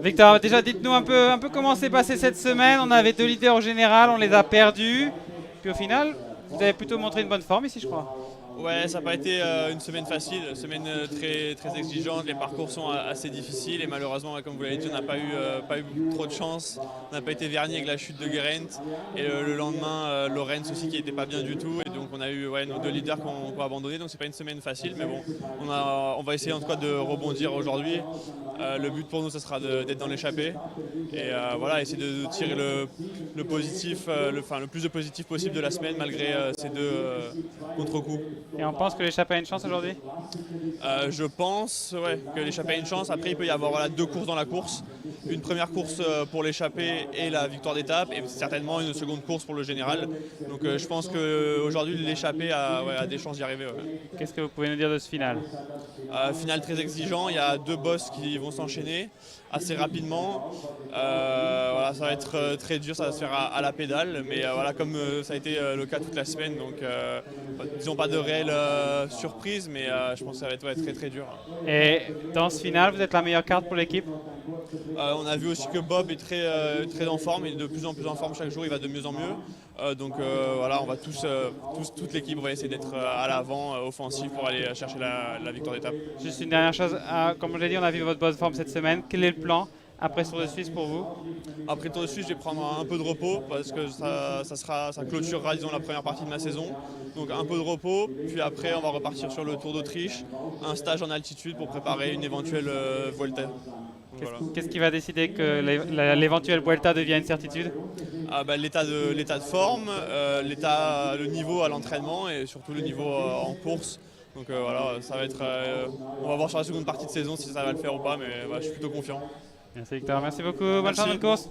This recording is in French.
Victor, déjà dites-nous un peu comment s'est passé cette semaine. On avait 2 leaders au général, on les a perdus. Puis au final, vous avez plutôt montré une bonne forme ici, je crois. Ouais, ça n'a pas été une semaine facile, une semaine très, très exigeante. Les parcours sont assez difficiles et malheureusement, ouais, comme vous l'avez dit, on n'a pas eu trop de chance. On n'a pas été vernis avec la chute de Geraint et le lendemain, Lorenz aussi qui n'était pas bien du tout. Et donc on a eu nos 2 leaders qui ont abandonné. Donc c'est pas une semaine facile, mais bon, on va essayer en tout cas de rebondir aujourd'hui. Le but pour nous, ça sera d'être dans l'échappée et voilà, essayer de tirer le positif, le plus de positif possible de la semaine malgré ces deux contre-coups. Et on pense que l'échappée a une chance aujourd'hui. Je pense ouais, que l'échappée a une chance. Après, il peut y avoir 2 courses dans la course. Une première course pour l'échappée et la victoire d'étape, et certainement une seconde course pour le général. Donc je pense qu'aujourd'hui, l'échappée a des chances d'y arriver. Ouais. Qu'est-ce que vous pouvez nous dire de ce final? Final très exigeant, il y a 2 bosses qui vont s'enchaîner assez rapidement. Voilà, ça va être très dur, ça va se faire à la pédale, mais voilà, comme ça a été le cas toute la semaine, donc disons pas de réelle surprise, mais je pense que ça va être très très dur. Et dans ce final, vous êtes la meilleure carte pour l'équipe? On a vu aussi que Bob est très en forme, il est de plus en plus en forme chaque jour, il va de mieux en mieux. Donc voilà, on va toute l'équipe va essayer d'être à l'avant, offensif pour aller chercher la victoire d'étape. Juste une dernière chose, comme je l'ai dit, on a vu votre bonne forme cette semaine. Quel est le plan après Tour de Suisse pour vous? Après le Tour de Suisse, je vais prendre un peu de repos parce que ça clôturera disons, la première partie de ma saison. Donc un peu de repos, puis après on va repartir sur le Tour d'Autriche, un stage en altitude pour préparer une éventuelle Vuelta. Voilà. Qu'est-ce qui va décider que l'éventuelle Vuelta devient une certitude? L'état de forme, le niveau à l'entraînement et surtout le niveau en course. Donc voilà, ça va être. On va voir sur la seconde partie de saison si ça va le faire ou pas, mais je suis plutôt confiant. Merci Victor, merci beaucoup, bonne chance Merci. de course.